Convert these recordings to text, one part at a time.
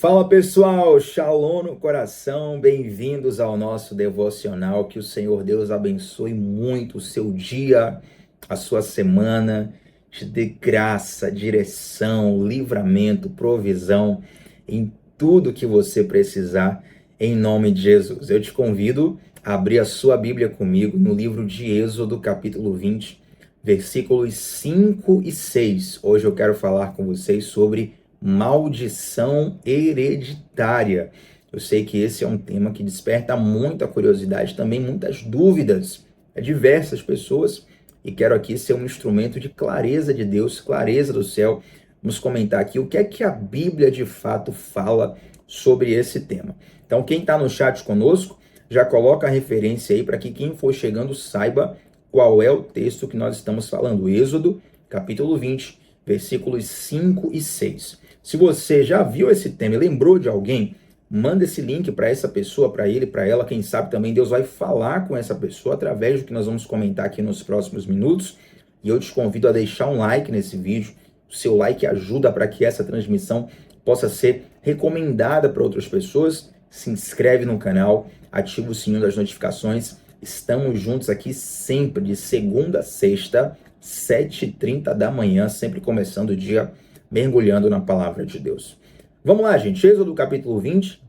Fala pessoal, Shalom no coração, bem-vindos ao nosso devocional. Que o Senhor Deus abençoe muito o seu dia, a sua semana, te dê graça, direção, livramento, provisão em tudo que você precisar, em nome de Jesus. Eu te convido a abrir a sua Bíblia comigo no livro de Êxodo, capítulo 20, versículos 5 e 6. Hoje eu quero falar com vocês sobre maldição hereditária. Eu sei que esse é um tema que desperta muita curiosidade, também muitas dúvidas a diversas pessoas, e quero aqui ser um instrumento de clareza de Deus, clareza do céu. Vamos comentar aqui o que é que a Bíblia de fato fala sobre esse tema. Então, quem está no chat conosco, já coloca a referência aí para que quem for chegando saiba qual é o texto que nós estamos falando. Êxodo, capítulo 20, versículos 5 e 6. Se você já viu esse tema e lembrou de alguém, manda esse link para essa pessoa, para ele, para ela. Quem sabe também Deus vai falar com essa pessoa através do que nós vamos comentar aqui nos próximos minutos. E eu te convido a deixar um like nesse vídeo. O seu like ajuda para que essa transmissão possa ser recomendada para outras pessoas. Se inscreve no canal, ativa o sininho das notificações. Estamos juntos aqui sempre, de segunda a sexta, 7h30 da manhã, sempre começando o dia mergulhando na palavra de Deus. Vamos lá, gente. Êxodo capítulo 20,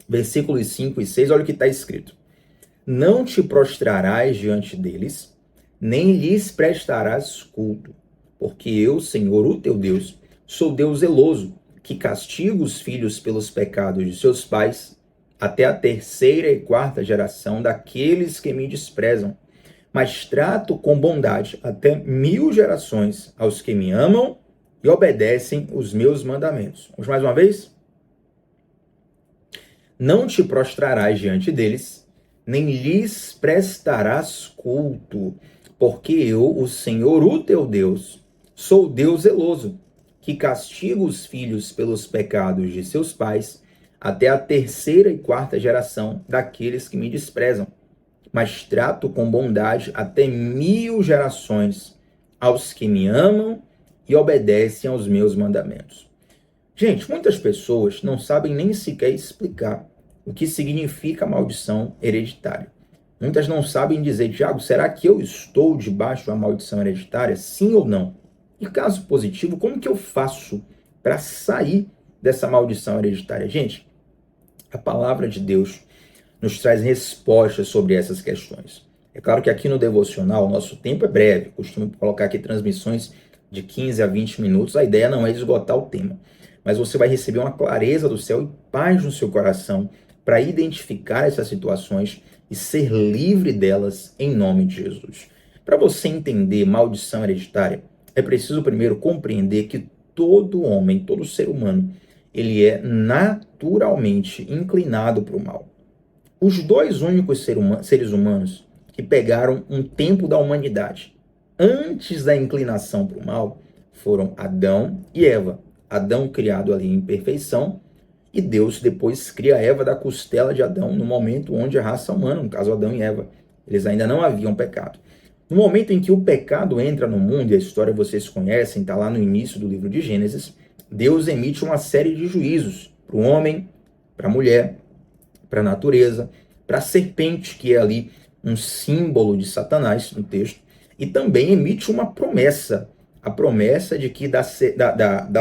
versículos 5 e 6, olha o que está escrito. Não te prostrarás diante deles, nem lhes prestarás culto, porque eu, Senhor, o teu Deus, sou Deus zeloso, que castigo os filhos pelos pecados de seus pais, até a terceira e quarta geração daqueles que me desprezam, mas trato com bondade até 1000 gerações aos que me amam e obedecem os meus mandamentos. Vamos mais uma vez? Não te prostrarás diante deles, nem lhes prestarás culto, porque eu, o Senhor, o teu Deus, sou Deus zeloso, que castigo os filhos pelos pecados de seus pais, até a terceira e quarta geração daqueles que me desprezam, mas trato com bondade até 1000 gerações aos que me amam e obedecem aos meus mandamentos. Gente, muitas pessoas não sabem nem sequer explicar o que significa maldição hereditária. Muitas não sabem dizer, Tiago, será que eu estou debaixo da maldição hereditária? Sim ou não? E caso positivo, como que eu faço para sair dessa maldição hereditária? Gente, a palavra de Deus nos traz respostas sobre essas questões. É claro que aqui no devocional, o nosso tempo é breve. Costumo colocar aqui transmissões de 15 a 20 minutos. A ideia não é esgotar o tema, mas você vai receber uma clareza do céu e paz no seu coração para identificar essas situações e ser livre delas em nome de Jesus. Para você entender maldição hereditária, é preciso primeiro compreender que todo homem, todo ser humano, ele é naturalmente inclinado para o mal. Os dois únicos seres humanos que pegaram um tempo da humanidade antes da inclinação para o mal foram Adão e Eva. Adão criado ali em perfeição, e Deus depois cria Eva da costela de Adão, no momento onde a raça humana, no caso Adão e Eva, eles ainda não haviam pecado. No momento em que o pecado entra no mundo, e a história vocês conhecem, está lá no início do livro de Gênesis, Deus emite uma série de juízos para o homem, para a mulher, para a natureza, para a serpente, que é ali um símbolo de Satanás no texto, e também emite uma promessa, a promessa de que da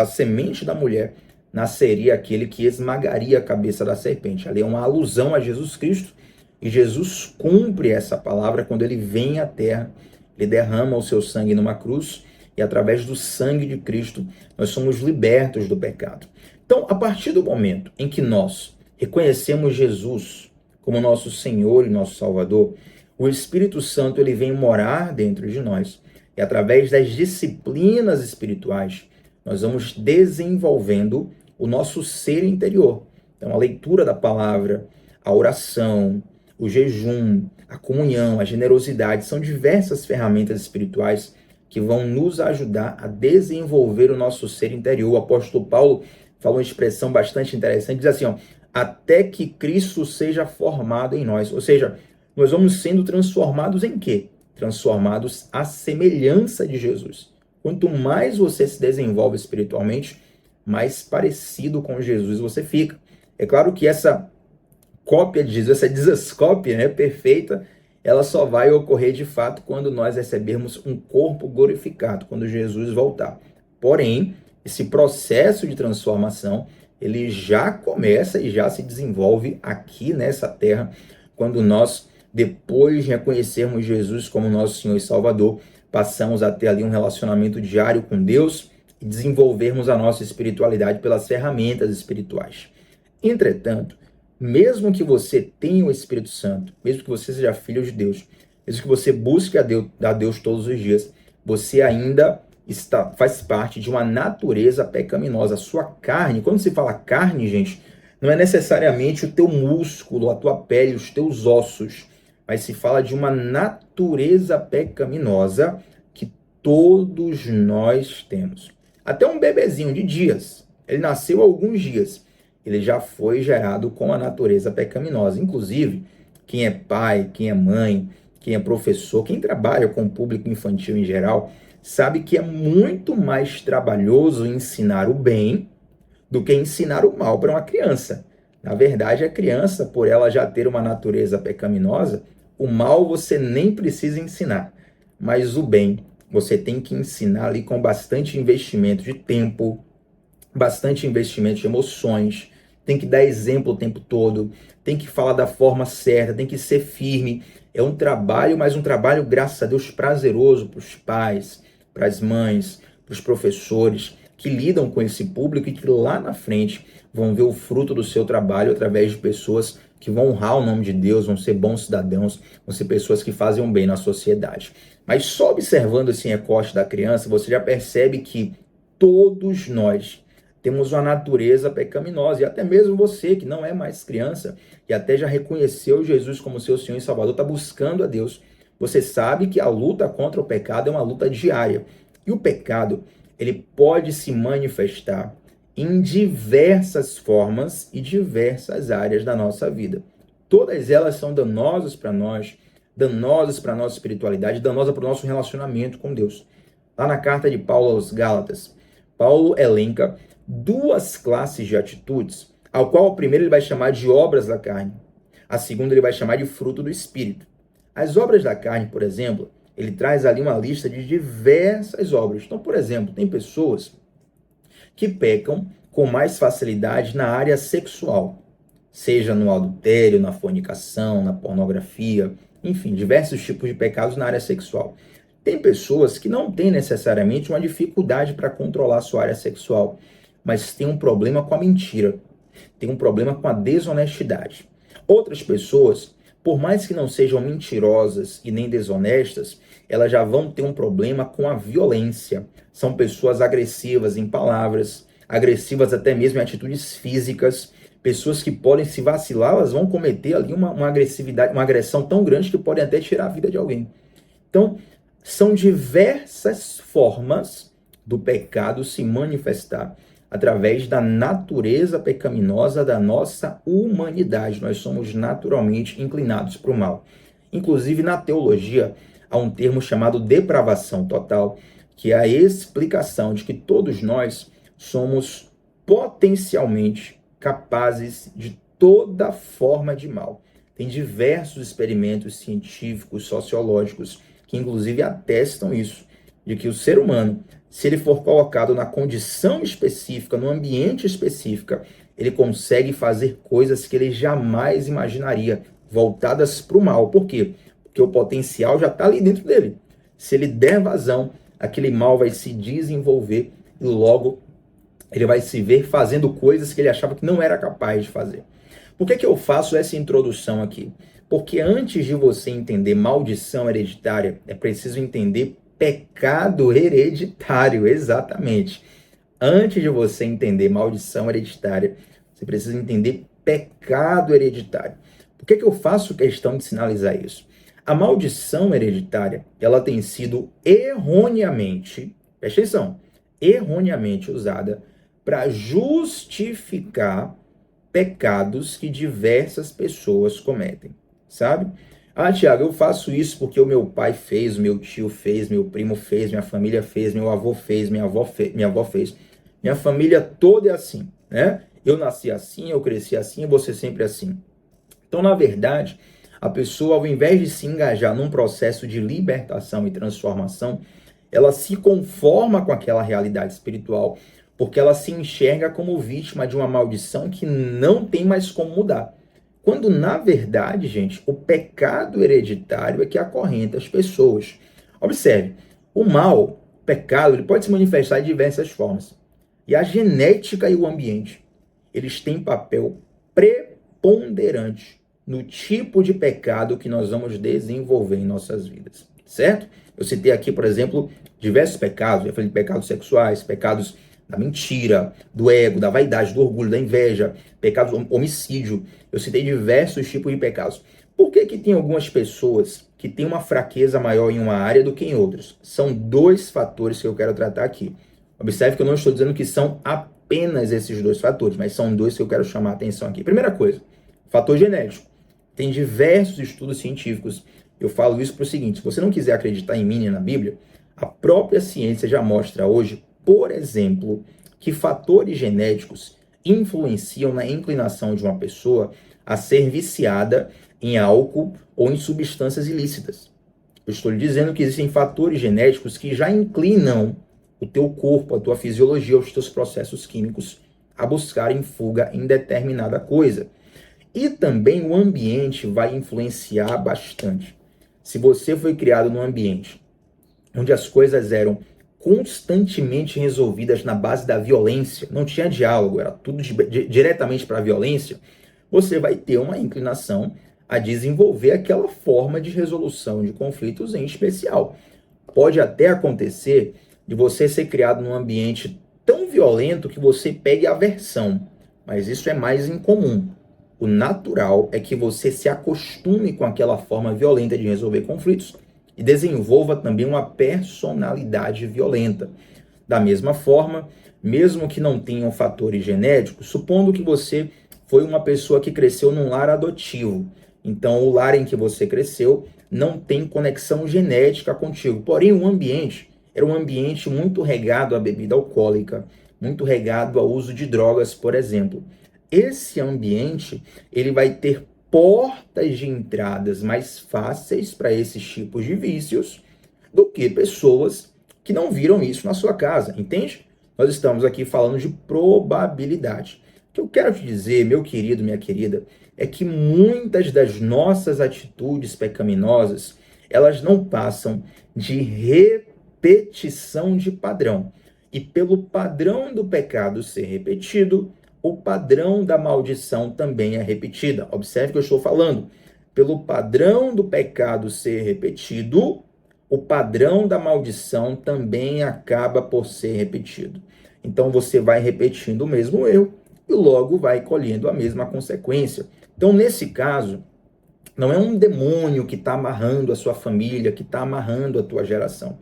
semente da mulher nasceria aquele que esmagaria a cabeça da serpente. Ali é uma alusão a Jesus Cristo, e Jesus cumpre essa palavra quando ele vem à terra, ele derrama o seu sangue numa cruz, e através do sangue de Cristo nós somos libertos do pecado. Então, a partir do momento em que nós reconhecemos Jesus como nosso Senhor e nosso Salvador, o Espírito Santo ele vem morar dentro de nós, e através das disciplinas espirituais nós vamos desenvolvendo o nosso ser interior. Então, a leitura da palavra, a oração, o jejum, a comunhão, a generosidade, são diversas ferramentas espirituais que vão nos ajudar a desenvolver o nosso ser interior. O apóstolo Paulo falou uma expressão bastante interessante, diz assim, até que Cristo seja formado em nós. Ou seja, nós vamos sendo transformados em quê? Transformados à semelhança de Jesus. Quanto mais você se desenvolve espiritualmente, mais parecido com Jesus você fica. É claro que essa cópia de Jesus, essa desascópia, né, perfeita, ela só vai ocorrer de fato quando nós recebermos um corpo glorificado, quando Jesus voltar. Porém, esse processo de transformação, ele já começa e já se desenvolve aqui nessa terra, quando nós, depois de reconhecermos Jesus como nosso Senhor e Salvador, passamos a ter ali um relacionamento diário com Deus e desenvolvermos a nossa espiritualidade pelas ferramentas espirituais. Entretanto, mesmo que você tenha o Espírito Santo, mesmo que você seja filho de Deus, mesmo que você busque a Deus todos os dias, você ainda faz parte de uma natureza pecaminosa. A sua carne, quando se fala carne, gente, não é necessariamente o teu músculo, a tua pele, os teus ossos, mas se fala de uma natureza pecaminosa que todos nós temos. Até um bebezinho de dias, ele nasceu há alguns dias, ele já foi gerado com a natureza pecaminosa. Inclusive, quem é pai, quem é mãe, quem é professor, quem trabalha com o público infantil em geral, sabe que é muito mais trabalhoso ensinar o bem do que ensinar o mal para uma criança. Na verdade, a criança, por ela já ter uma natureza pecaminosa, o mal você nem precisa ensinar, mas o bem você tem que ensinar ali com bastante investimento de tempo, bastante investimento de emoções, tem que dar exemplo o tempo todo, tem que falar da forma certa, tem que ser firme. É um trabalho, mas um trabalho, graças a Deus, prazeroso para os pais, para as mães, para os professores que lidam com esse público e que lá na frente vão ver o fruto do seu trabalho através de pessoas que vão honrar o nome de Deus, vão ser bons cidadãos, vão ser pessoas que fazem um bem na sociedade. Mas só observando esse recorte da criança, você já percebe que todos nós temos uma natureza pecaminosa, e até mesmo você que não é mais criança, e até já reconheceu Jesus como seu Senhor e Salvador, está buscando a Deus. Você sabe que a luta contra o pecado é uma luta diária. E o pecado, ele pode se manifestar em diversas formas e diversas áreas da nossa vida. Todas elas são danosas para nós, danosas para a nossa espiritualidade, danosas para o nosso relacionamento com Deus. Lá na carta de Paulo aos Gálatas, Paulo elenca duas classes de atitudes, ao qual a primeira ele vai chamar de obras da carne, a segunda ele vai chamar de fruto do Espírito. As obras da carne, por exemplo, ele traz ali uma lista de diversas obras. Então, por exemplo, tem pessoas que pecam com mais facilidade na área sexual, seja no adultério, na fornicação, na pornografia, enfim, diversos tipos de pecados na área sexual. Tem pessoas que não têm necessariamente uma dificuldade para controlar a sua área sexual, mas tem um problema com a mentira, tem um problema com a desonestidade. Outras pessoas, por mais que não sejam mentirosas e nem desonestas, elas já vão ter um problema com a violência. São pessoas agressivas em palavras, agressivas até mesmo em atitudes físicas, pessoas que podem, se vacilar, elas vão cometer ali uma agressividade, uma agressão tão grande que podem até tirar a vida de alguém. Então, são diversas formas do pecado se manifestar através da natureza pecaminosa da nossa humanidade. Nós somos naturalmente inclinados para o mal. Inclusive, na teologia, há um termo chamado depravação total, que é a explicação de que todos nós somos potencialmente capazes de toda forma de mal. Tem diversos experimentos científicos, sociológicos, que inclusive atestam isso, de que o ser humano, se ele for colocado na condição específica, no ambiente específico, ele consegue fazer coisas que ele jamais imaginaria, voltadas para o mal. Por quê? Porque o potencial já está ali dentro dele. Se ele der vazão, aquele mal vai se desenvolver e logo ele vai se ver fazendo coisas que ele achava que não era capaz de fazer. Por que eu faço essa introdução aqui? Porque antes de você entender maldição hereditária, é preciso entender pecado hereditário, exatamente. Antes de você entender maldição hereditária, você precisa entender pecado hereditário. Por que eu faço questão de sinalizar isso? A maldição hereditária, ela tem sido erroneamente, presta atenção, erroneamente usada para justificar pecados que diversas pessoas cometem, sabe? Ah, Tiago, eu faço isso porque o meu pai fez, o meu tio fez, meu primo fez, minha família fez, meu avô fez, minha avó fez. minha família toda é assim, né? Eu nasci assim, eu cresci assim, eu vou ser sempre assim. Então, na verdade, a pessoa, ao invés de se engajar num processo de libertação e transformação, ela se conforma com aquela realidade espiritual, porque ela se enxerga como vítima de uma maldição que não tem mais como mudar. Quando, na verdade, gente, o pecado hereditário é que acorrenta as pessoas. Observe, o mal, o pecado, ele pode se manifestar de diversas formas. E a genética e o ambiente, eles têm papel preponderante no tipo de pecado que nós vamos desenvolver em nossas vidas, certo? Eu citei aqui, por exemplo, diversos pecados, eu falei de pecados sexuais, pecados da mentira, do ego, da vaidade, do orgulho, da inveja, pecados, homicídio. Eu citei diversos tipos de pecados. Por que que tem algumas pessoas que têm uma fraqueza maior em uma área do que em outras? São dois fatores que eu quero tratar aqui. Observe que eu não estou dizendo que são apenas esses dois fatores, mas são dois que eu quero chamar a atenção aqui. Primeira coisa, fator genético. Tem diversos estudos científicos. Eu falo isso para o seguinte: se você não quiser acreditar em mim e na Bíblia, a própria ciência já mostra hoje, por exemplo, que fatores genéticos influenciam na inclinação de uma pessoa a ser viciada em álcool ou em substâncias ilícitas. Eu estou lhe dizendo que existem fatores genéticos que já inclinam o teu corpo, a tua fisiologia, os teus processos químicos a buscarem fuga em determinada coisa. E também o ambiente vai influenciar bastante. Se você foi criado num ambiente onde as coisas eram constantemente resolvidas na base da violência, não tinha diálogo, era tudo diretamente para a violência, você vai ter uma inclinação a desenvolver aquela forma de resolução de conflitos em especial. Pode até acontecer de você ser criado num ambiente tão violento que você pegue aversão, mas isso é mais incomum. O natural é que você se acostume com aquela forma violenta de resolver conflitos e desenvolva também uma personalidade violenta. Da mesma forma, mesmo que não tenham fatores genéticos, supondo que você foi uma pessoa que cresceu num lar adotivo. Então, o lar em que você cresceu não tem conexão genética contigo. Porém, o ambiente era um ambiente muito regado à bebida alcoólica, muito regado ao uso de drogas, por exemplo. Esse ambiente, ele vai ter portas de entradas mais fáceis para esses tipos de vícios do que pessoas que não viram isso na sua casa, entende? Nós estamos aqui falando de probabilidade. O que eu quero te dizer, meu querido, minha querida, é que muitas das nossas atitudes pecaminosas, elas não passam de repetição de padrão. E pelo padrão do pecado ser repetido, o padrão da maldição também é repetida. Observe que eu estou falando. Pelo padrão do pecado ser repetido, o padrão da maldição também acaba por ser repetido. Então você vai repetindo o mesmo erro e logo vai colhendo a mesma consequência. Então, nesse caso, não é um demônio que está amarrando a sua família, que está amarrando a tua geração.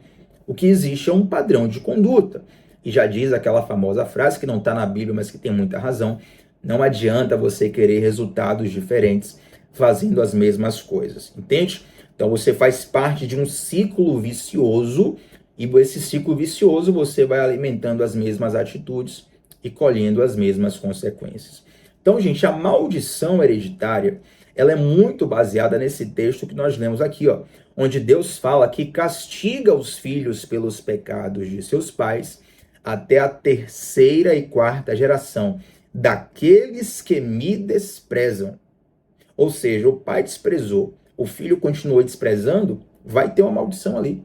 O que existe é um padrão de conduta. E já diz aquela famosa frase que não está na Bíblia, mas que tem muita razão: não adianta você querer resultados diferentes fazendo as mesmas coisas, entende? Então você faz parte de um ciclo vicioso, e esse ciclo vicioso você vai alimentando as mesmas atitudes e colhendo as mesmas consequências. Então, gente, a maldição hereditária, ela é muito baseada nesse texto que nós lemos aqui, ó, onde Deus fala que castiga os filhos pelos pecados de seus pais até a terceira e quarta geração daqueles que me desprezam. Ou seja, o pai desprezou, o filho continuou desprezando, vai ter uma maldição ali.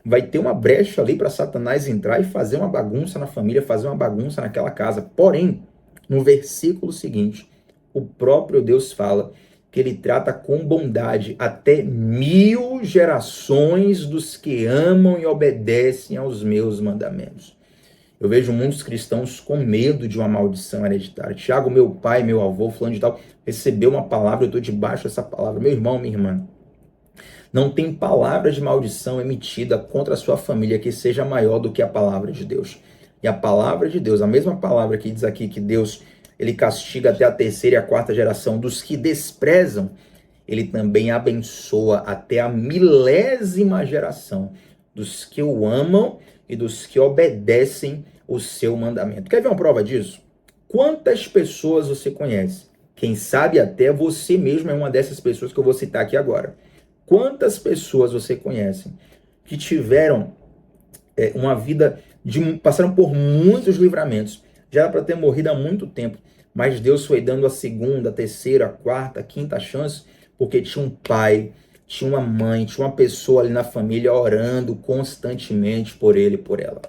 Vai ter uma brecha ali para Satanás entrar e fazer uma bagunça na família, fazer uma bagunça naquela casa. Porém, no versículo seguinte, o próprio Deus fala que ele trata com bondade até 1000 gerações dos que amam e obedecem aos meus mandamentos. Eu vejo muitos cristãos com medo de uma maldição hereditária. Tiago, meu pai, meu avô, fulano de tal, recebeu uma palavra, eu estou debaixo dessa palavra. Meu irmão, minha irmã, não tem palavra de maldição emitida contra a sua família que seja maior do que a palavra de Deus. E a palavra de Deus, a mesma palavra que diz aqui que Deus, ele castiga até a terceira e a quarta geração dos que desprezam, ele também abençoa até a 1000ª geração dos que o amam e dos que obedecem o seu mandamento. Quer ver uma prova disso? Quantas pessoas você conhece? Quem sabe até você mesmo é uma dessas pessoas que eu vou citar aqui agora. Quantas pessoas você conhece que tiveram uma vida, passaram por muitos livramentos, já era para ter morrido há muito tempo, mas Deus foi dando a segunda, a terceira, a quarta, a quinta chance, porque tinha um pai, tinha uma mãe, tinha uma pessoa ali na família orando constantemente por ele e por ela.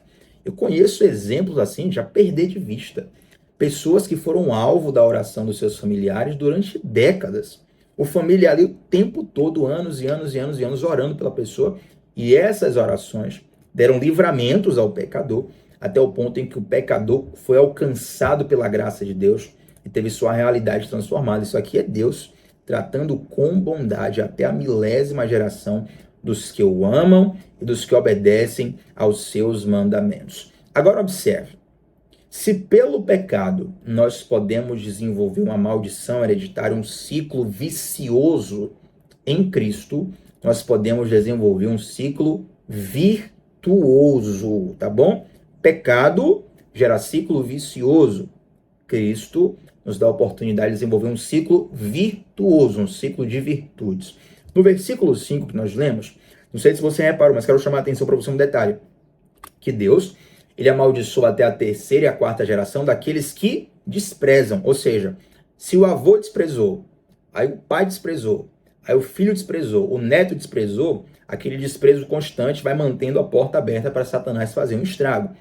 Eu conheço exemplos assim, já perder de vista. Pessoas que foram alvo da oração dos seus familiares durante décadas. O familiar ali o tempo todo, anos e anos e anos e anos, orando pela pessoa. E essas orações deram livramentos ao pecador, até o ponto em que o pecador foi alcançado pela graça de Deus e teve sua realidade transformada. Isso aqui é Deus tratando com bondade até a milésima geração dos que o amam e dos que obedecem aos seus mandamentos. Agora observe, se pelo pecado nós podemos desenvolver uma maldição hereditária, um ciclo vicioso em Cristo, nós podemos desenvolver um ciclo virtuoso, tá bom? Pecado gera ciclo vicioso. Cristo nos dá a oportunidade de desenvolver um ciclo virtuoso, um ciclo de virtudes. No versículo 5 que nós lemos, não sei se você reparou, mas quero chamar a atenção para você um detalhe, que Deus, ele amaldiçoa até a terceira e a quarta geração daqueles que desprezam. Ou seja, se o avô desprezou, aí o pai desprezou, aí o filho desprezou, o neto desprezou, aquele desprezo constante vai mantendo a porta aberta para Satanás fazer um estrago.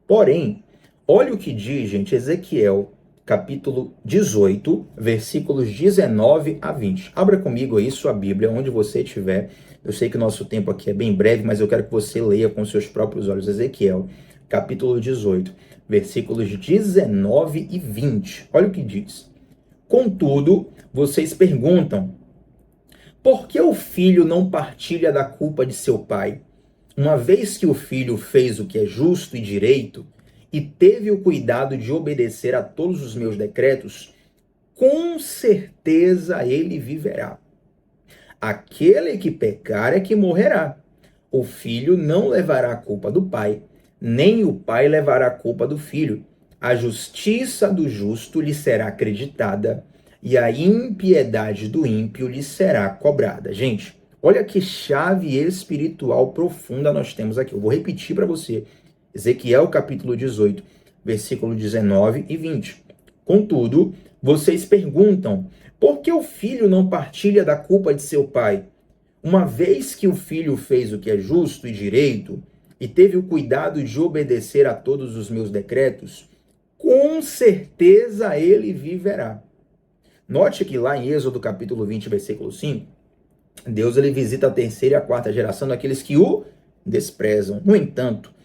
Porém, olha o que diz, gente, Ezequiel, capítulo 18, versículos 19 a 20. Abra comigo aí sua Bíblia, onde você estiver. Eu sei que o nosso tempo aqui é bem breve, mas eu quero que você leia com seus próprios olhos. Ezequiel, capítulo 18, versículos 19 e 20. Olha o que diz. Contudo, vocês perguntam, por que o filho não partilha da culpa de seu pai? Uma vez que o filho fez o que é justo e direito, e teve o cuidado de obedecer a todos os meus decretos, com certeza ele viverá. Aquele que pecar é que morrerá. O filho não levará a culpa do pai, nem o pai levará a culpa do filho. A justiça do justo lhe será acreditada, e a impiedade do ímpio lhe será cobrada. Gente, olha que chave espiritual profunda nós temos aqui. Eu vou repetir para você. Ezequiel capítulo 18, versículo 19 e 20. Contudo, vocês perguntam, por que o filho não partilha da culpa de seu pai? Uma vez que o filho fez o que é justo e direito, e teve o cuidado de obedecer a todos os meus decretos, com certeza ele viverá. Note que lá em Êxodo capítulo 20, versículo 5, Deus ele visita a terceira e a quarta geração daqueles que o desprezam. No entanto,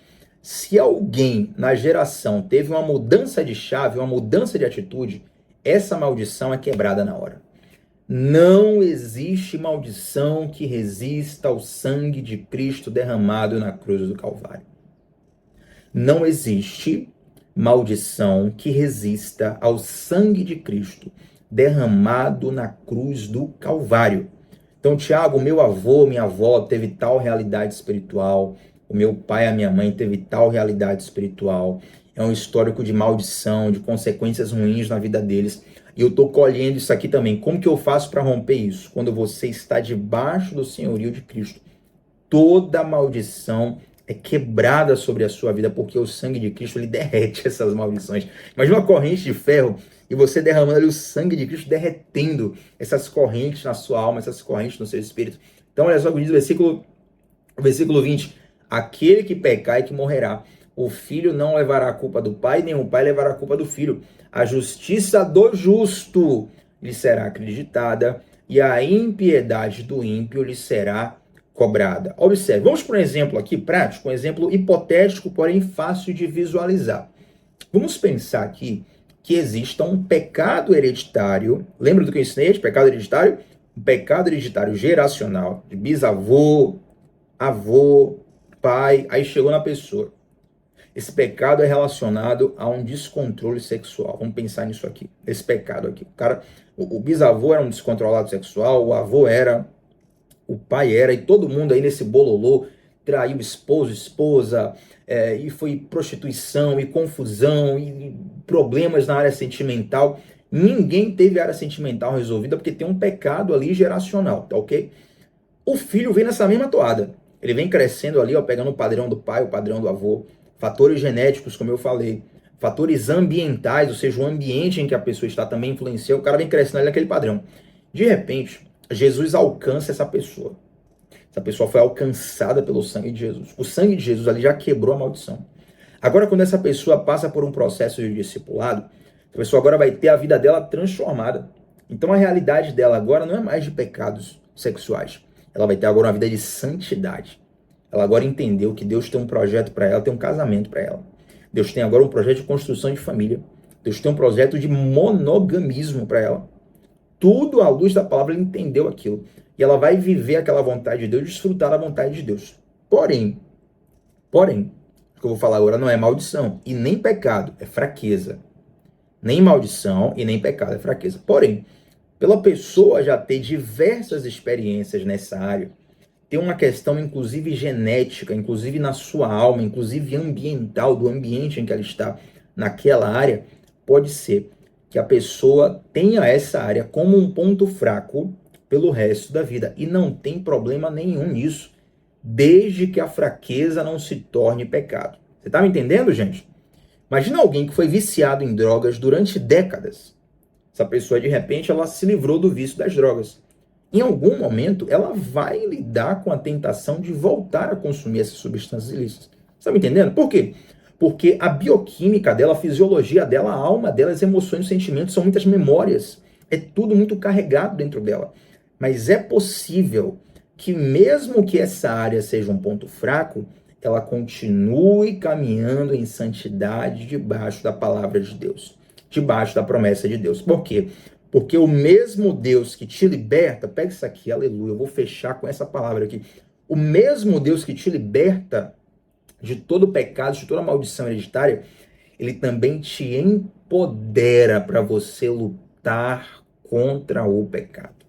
se alguém na geração teve uma mudança de chave, uma mudança de atitude, essa maldição é quebrada na hora. Não existe maldição que resista ao sangue de Cristo derramado na cruz do Calvário. Não existe maldição que resista ao sangue de Cristo derramado na cruz do Calvário. Então, Tiago, meu avô, minha avó teve tal realidade espiritual, o meu pai, a minha mãe teve tal realidade espiritual, é um histórico de maldição, de consequências ruins na vida deles, e eu estou colhendo isso aqui também. Como que eu faço para romper isso? Quando você está debaixo do senhorio de Cristo, toda maldição é quebrada sobre a sua vida, porque o sangue de Cristo ele derrete essas maldições. Imagina uma corrente de ferro e você derramando ali o sangue de Cristo, derretendo essas correntes na sua alma, essas correntes no seu espírito. Então, olha só o que diz o versículo 20. Aquele que pecar é que morrerá. O filho não levará a culpa do pai, nem o pai levará a culpa do filho. A justiça do justo lhe será acreditada, e a impiedade do ímpio lhe será cobrada. Observe, vamos para um exemplo aqui prático, um exemplo hipotético, porém fácil de visualizar. Vamos pensar aqui que exista um pecado hereditário. Lembra do que eu ensinei de pecado hereditário? Um pecado hereditário geracional, de bisavô, avô, pai, aí chegou na pessoa. Esse pecado é relacionado a um descontrole sexual. Vamos pensar nisso aqui, esse pecado aqui. O bisavô era um descontrolado sexual, o avô era, o pai era, e todo mundo aí nesse bololô traiu esposo, esposa, e foi prostituição, e confusão, e problemas na área sentimental. Ninguém teve a área sentimental resolvida porque tem um pecado ali geracional, tá ok? O filho vem nessa mesma toada. Ele vem crescendo ali, ó, pegando o padrão do pai, o padrão do avô, fatores genéticos, como eu falei, fatores ambientais, ou seja, o ambiente em que a pessoa está também influencia, o cara vem crescendo ali naquele padrão. De repente, Jesus alcança essa pessoa. Essa pessoa foi alcançada pelo sangue de Jesus. O sangue de Jesus ali já quebrou a maldição. Agora, quando essa pessoa passa por um processo de discipulado, a pessoa agora vai ter a vida dela transformada. Então, a realidade dela agora não é mais de pecados sexuais. Ela vai ter agora uma vida de santidade. Ela agora entendeu que Deus tem um projeto para ela, tem um casamento para ela. Deus tem agora um projeto de construção de família. Deus tem um projeto de monogamismo para ela. Tudo à luz da palavra, ela entendeu aquilo. E ela vai viver aquela vontade de Deus, desfrutar da vontade de Deus. Porém, o que eu vou falar agora não é maldição e nem pecado, é fraqueza. Nem maldição e nem pecado, é fraqueza. Porém, pela pessoa já ter diversas experiências nessa área, tem uma questão inclusive genética, inclusive na sua alma, inclusive ambiental, do ambiente em que ela está naquela área, pode ser que a pessoa tenha essa área como um ponto fraco pelo resto da vida. E não tem problema nenhum nisso, desde que a fraqueza não se torne pecado. Você está me entendendo, gente? Imagina alguém que foi viciado em drogas durante décadas. Essa pessoa, de repente, ela se livrou do vício das drogas. Em algum momento, ela vai lidar com a tentação de voltar a consumir essas substâncias ilícitas. Você está me entendendo? Por quê? Porque a bioquímica dela, a fisiologia dela, a alma dela, as emoções, os sentimentos, são muitas memórias. É tudo muito carregado dentro dela. Mas é possível que, mesmo que essa área seja um ponto fraco, ela continue caminhando em santidade debaixo da palavra de Deus, debaixo da promessa de Deus. Por quê? Porque o mesmo Deus que te liberta, pega isso aqui, aleluia, eu vou fechar com essa palavra aqui. O mesmo Deus que te liberta de todo pecado, de toda maldição hereditária, ele também te empodera para você lutar contra o pecado.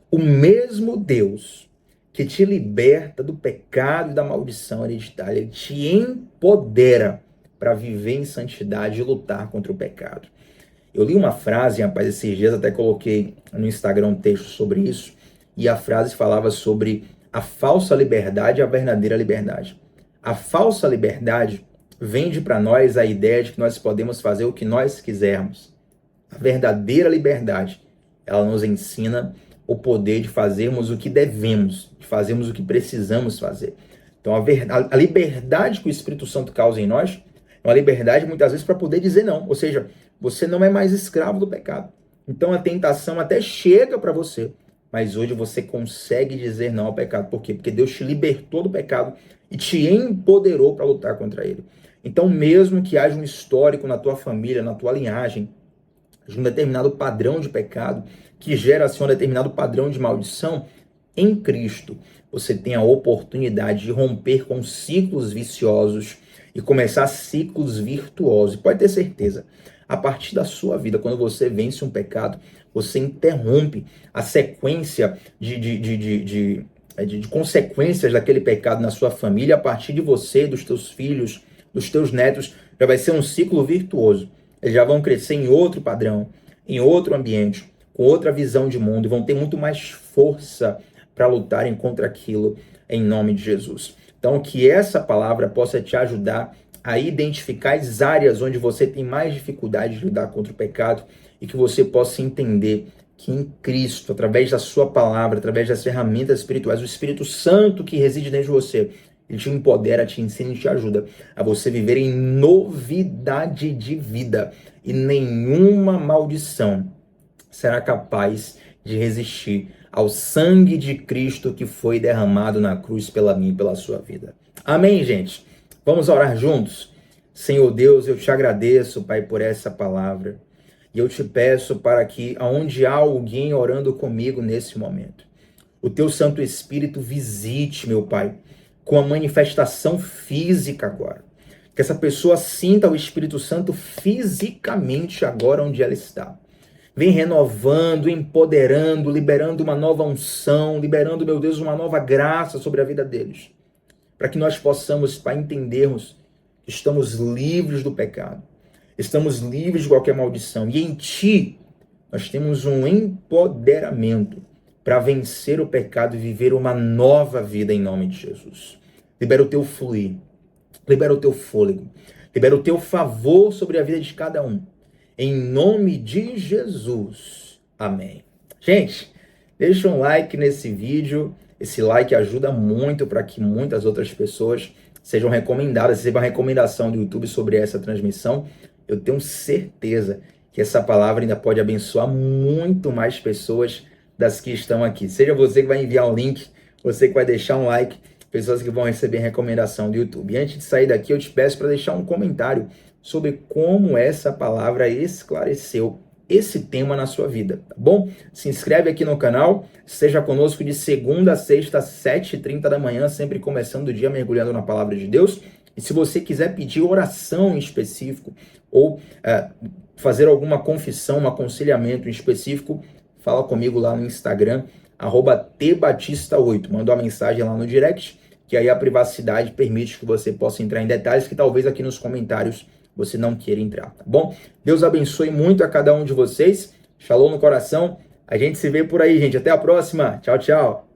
O mesmo Deus que te liberta do pecado e da maldição hereditária, ele te empodera para viver em santidade e lutar contra o pecado. Eu li uma frase, rapaz, esses dias até coloquei no Instagram um texto sobre isso, e a frase falava sobre a falsa liberdade e a verdadeira liberdade. A falsa liberdade vende para nós a ideia de que nós podemos fazer o que nós quisermos. A verdadeira liberdade, ela nos ensina o poder de fazermos o que devemos, de fazermos o que precisamos fazer. Então, a liberdade que o Espírito Santo causa em nós é uma liberdade, muitas vezes, para poder dizer não. Ou seja, você não é mais escravo do pecado. Então, a tentação até chega para você, mas hoje você consegue dizer não ao pecado. Por quê? Porque Deus te libertou do pecado e te empoderou para lutar contra ele. Então, mesmo que haja um histórico na tua família, na tua linhagem, de um determinado padrão de pecado, que gera assim um determinado padrão de maldição, em Cristo você tem a oportunidade de romper com ciclos viciosos e começar ciclos virtuosos. E pode ter certeza, a partir da sua vida, quando você vence um pecado, você interrompe a sequência de consequências daquele pecado na sua família, a partir de você, dos teus filhos, dos teus netos, já vai ser um ciclo virtuoso. Eles já vão crescer em outro padrão, em outro ambiente, com outra visão de mundo, e vão ter muito mais força para lutarem contra aquilo em nome de Jesus. Então, que essa palavra possa te ajudar a identificar as áreas onde você tem mais dificuldade de lidar contra o pecado e que você possa entender que em Cristo, através da sua palavra, através das ferramentas espirituais, o Espírito Santo que reside dentro de você, ele te empodera, te ensina e te ajuda a você viver em novidade de vida. E nenhuma maldição será capaz de resistir ao sangue de Cristo que foi derramado na cruz pela minha e pela sua vida. Amém, gente? Vamos orar juntos? Senhor Deus, eu te agradeço, Pai, por essa palavra. E eu te peço para que, aonde há alguém orando comigo nesse momento, o teu Santo Espírito visite, meu Pai, com a manifestação física agora. Que essa pessoa sinta o Espírito Santo fisicamente agora onde ela está. Vem renovando, empoderando, liberando uma nova unção, liberando, meu Deus, uma nova graça sobre a vida deles. para que nós possamos, Pai, entendermos que estamos livres do pecado, estamos livres de qualquer maldição, e em Ti nós temos um empoderamento para vencer o pecado e viver uma nova vida em nome de Jesus. Libera o Teu fluir, libera o Teu fôlego, libera o Teu favor sobre a vida de cada um. Em nome de Jesus. Amém. Gente, deixa um like nesse vídeo. Esse like ajuda muito para que muitas outras pessoas sejam recomendadas, recebam a recomendação do YouTube sobre essa transmissão. Eu tenho certeza que essa palavra ainda pode abençoar muito mais pessoas das que estão aqui. Seja você que vai enviar um link, você que vai deixar um like, pessoas que vão receber recomendação do YouTube. E antes de sair daqui, eu te peço para deixar um comentário sobre como essa palavra esclareceu esse tema na sua vida, tá bom? Se inscreve aqui no canal, esteja conosco de segunda a sexta, às 7h30 da manhã, sempre começando o dia mergulhando na palavra de Deus. E se você quiser pedir oração em específico, ou fazer alguma confissão, um aconselhamento em específico, fala comigo lá no Instagram, @tbatista8. Manda uma mensagem lá no direct, que aí a privacidade permite que você possa entrar em detalhes que talvez aqui nos comentários você não queira entrar, tá bom? Deus abençoe muito a cada um de vocês. Shalom no coração. A gente se vê por aí, gente. Até a próxima. Tchau, tchau.